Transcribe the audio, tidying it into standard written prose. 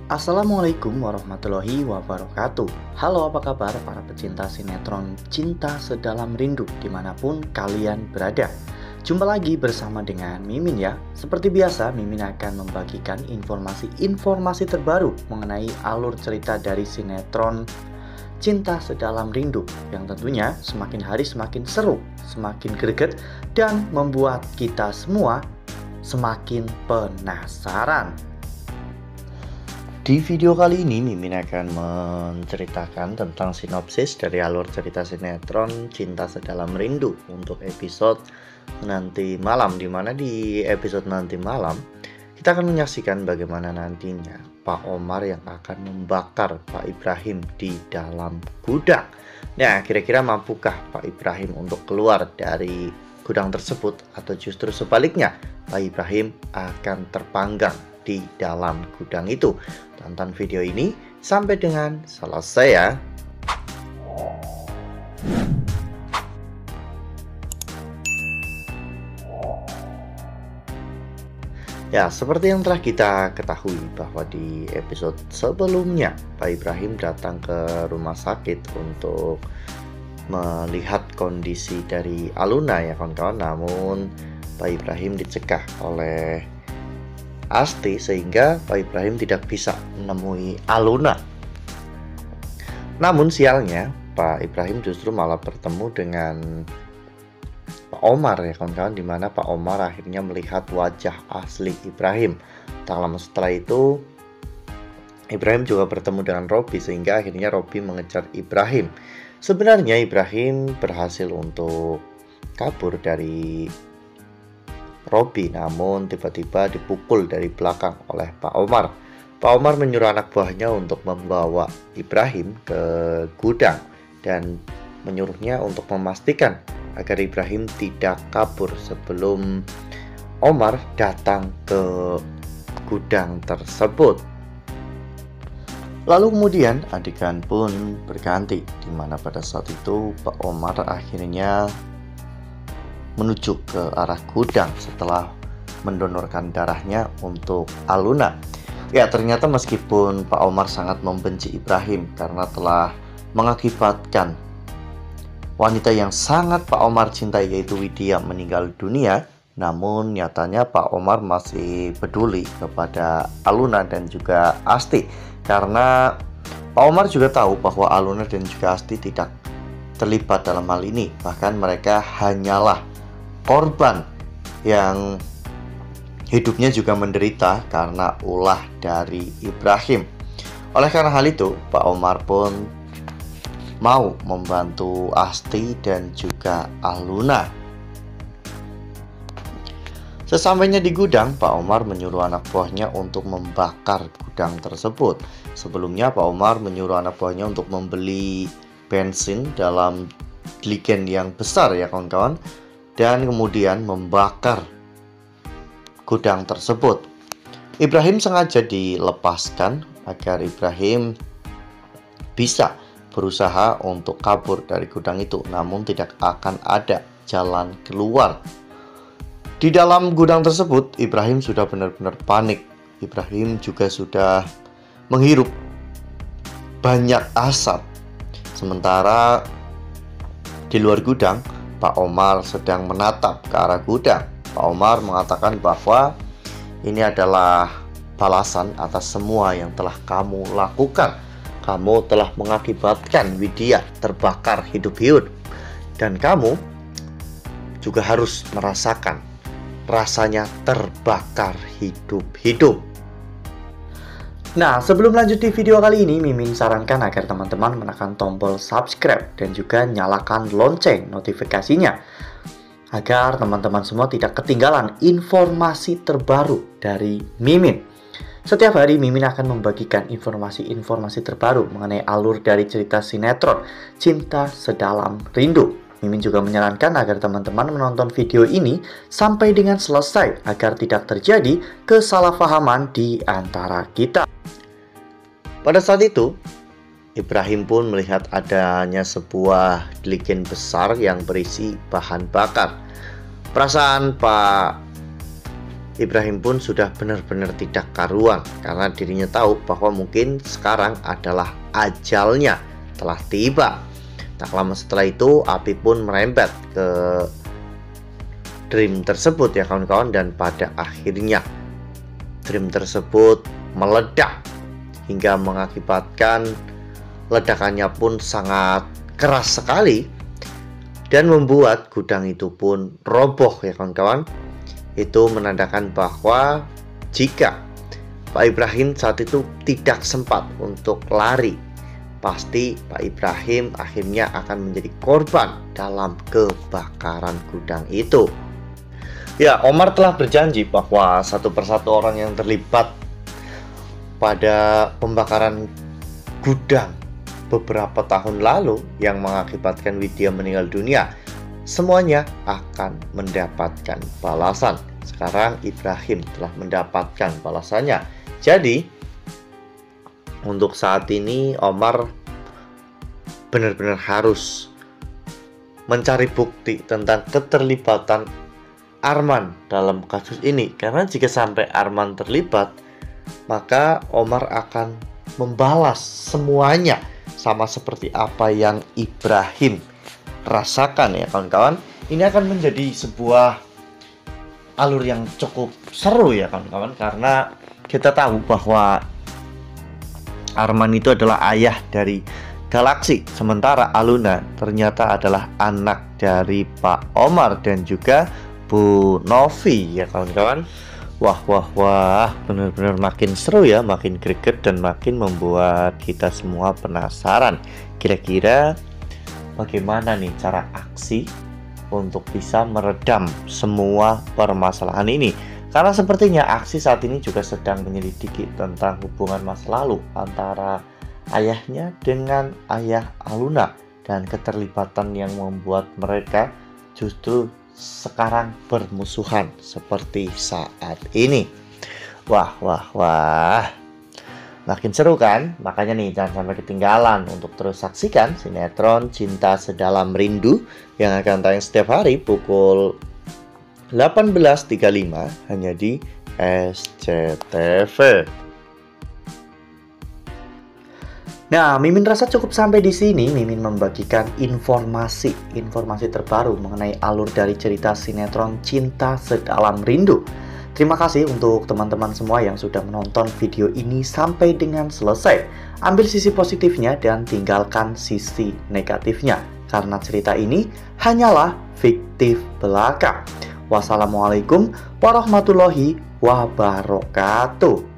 Assalamualaikum warahmatullahi wabarakatuh. Halo, apa kabar para pecinta sinetron Cinta Sedalam Rindu dimanapun kalian berada. Jumpa lagi bersama dengan Mimin ya. Seperti biasa, Mimin akan membagikan informasi terbaru mengenai alur cerita dari sinetron Cinta Sedalam Rindu yang tentunya semakin hari semakin seru, semakin greget, dan membuat kita semua semakin penasaran. Di video kali ini Mimin akan menceritakan tentang sinopsis dari alur cerita sinetron Cinta Sedalam Rindu untuk episode nanti malam, dimana di episode nanti malam kita akan menyaksikan bagaimana nantinya Pak Omar yang akan membakar Pak Ibrahim di dalam gudang. Nah, kira-kira mampukah Pak Ibrahim untuk keluar dari gudang tersebut, atau justru sebaliknya Pak Ibrahim akan terpanggang di dalam gudang itu? Tonton video ini sampai dengan selesai ya. Ya, seperti yang telah kita ketahui bahwa di episode sebelumnya Pak Ibrahim datang ke rumah sakit untuk melihat kondisi dari Aluna ya kawan-kawan. Namun Pak Ibrahim dicegah oleh Asti sehingga Pak Ibrahim tidak bisa menemui Aluna. Namun sialnya Pak Ibrahim justru malah bertemu dengan Pak Omar ya kawan-kawan, dimana Pak Omar akhirnya melihat wajah asli Ibrahim. Tak lama setelah itu Ibrahim juga bertemu dengan Robby sehingga akhirnya Robby mengejar Ibrahim. Sebenarnya Ibrahim berhasil untuk kabur dari Robby, namun tiba-tiba dipukul dari belakang oleh Pak Omar. Pak Omar menyuruh anak buahnya untuk membawa Ibrahim ke gudang dan menyuruhnya untuk memastikan agar Ibrahim tidak kabur sebelum Omar datang ke gudang tersebut. Lalu kemudian adegan pun berganti, di mana pada saat itu Pak Omar akhirnya menuju ke arah gudang setelah mendonorkan darahnya untuk Aluna. Ya, ternyata meskipun Pak Omar sangat membenci Ibrahim karena telah mengakibatkan wanita yang sangat Pak Omar cintai yaitu Widya meninggal dunia, namun nyatanya Pak Omar masih peduli kepada Aluna dan juga Asti, karena Pak Omar juga tahu bahwa Aluna dan juga Asti tidak terlibat dalam hal ini. Bahkan mereka hanyalah korban yang hidupnya juga menderita karena ulah dari Ibrahim. Oleh karena hal itu, Pak Omar pun mau membantu Asti dan juga Aluna. Sesampainya di gudang, Pak Omar menyuruh anak buahnya untuk membakar gudang tersebut. Sebelumnya Pak Omar menyuruh anak buahnya untuk membeli bensin dalam jerigen yang besar ya kawan-kawan, dan kemudian membakar gudang tersebut. Ibrahim sengaja dilepaskan agar Ibrahim bisa berusaha untuk kabur dari gudang itu, namun tidak akan ada jalan keluar. Di dalam gudang tersebut, Ibrahim sudah benar-benar panik. Ibrahim juga sudah menghirup banyak asap. Sementara di luar gudang, Pak Omar sedang menatap ke arah gudang. Pak Omar mengatakan bahwa ini adalah balasan atas semua yang telah kamu lakukan. Kamu telah mengakibatkan Widya terbakar hidup-hidup, dan kamu juga harus merasakan rasanya terbakar hidup-hidup. Nah, sebelum lanjut di video kali ini, Mimin sarankan agar teman-teman menekan tombol subscribe dan juga nyalakan lonceng notifikasinya, agar teman-teman semua tidak ketinggalan informasi terbaru dari Mimin. Setiap hari Mimin akan membagikan informasi-informasi terbaru mengenai alur dari cerita sinetron Cinta Sedalam Rindu. Mimin juga menyarankan agar teman-teman menonton video ini sampai dengan selesai agar tidak terjadi kesalahpahaman di antara kita. Pada saat itu, Ibrahim pun melihat adanya sebuah jerigen besar yang berisi bahan bakar. Perasaan Pak Ibrahim pun sudah benar-benar tidak karuan karena dirinya tahu bahwa mungkin sekarang adalah ajalnya telah tiba. Tak lama setelah itu api pun merembet ke dream tersebut ya kawan-kawan, dan pada akhirnya dream tersebut meledak hingga mengakibatkan ledakannya pun sangat keras sekali dan membuat gudang itu pun roboh ya kawan-kawan. Itu menandakan bahwa jika Pak Ibrahim saat itu tidak sempat untuk lari, pasti Pak Ibrahim akhirnya akan menjadi korban dalam kebakaran gudang itu. Ya, Omar telah berjanji bahwa satu persatu orang yang terlibat pada pembakaran gudang beberapa tahun lalu yang mengakibatkan Widya meninggal dunia, semuanya akan mendapatkan balasan. Sekarang Ibrahim telah mendapatkan balasannya. Jadi, untuk saat ini Omar benar-benar harus mencari bukti tentang keterlibatan Arman dalam kasus ini. Karena jika sampai Arman terlibat, maka Omar akan membalas semuanya sama seperti apa yang Ibrahim rasakan ya kawan-kawan. Ini akan menjadi sebuah alur yang cukup seru ya kawan-kawan, karena kita tahu bahwa Arman itu adalah ayah dari Galaksi, sementara Aluna ternyata adalah anak dari Pak Omar dan juga Bu Novi ya kawan-kawan. Wah, benar-benar makin seru ya, makin greget dan makin membuat kita semua penasaran. Kira-kira bagaimana nih cara aksi untuk bisa meredam semua permasalahan ini? Karena sepertinya aksi saat ini juga sedang menyelidiki tentang hubungan masa lalu antara ayahnya dengan ayah Aluna dan keterlibatan yang membuat mereka justru sekarang bermusuhan seperti saat ini. Wah, makin seru kan? Makanya nih jangan sampai ketinggalan untuk terus saksikan sinetron Cinta Sedalam Rindu yang akan tayang setiap hari pukul 18.35 hanya di SCTV. Nah, Mimin rasa cukup sampai di sini. Mimin membagikan informasi terbaru mengenai alur dari cerita sinetron Cinta Sedalam Rindu. Terima kasih untuk teman-teman semua yang sudah menonton video ini sampai dengan selesai. Ambil sisi positifnya dan tinggalkan sisi negatifnya, karena cerita ini hanyalah fiktif belaka. Wassalamualaikum warahmatullahi wabarakatuh.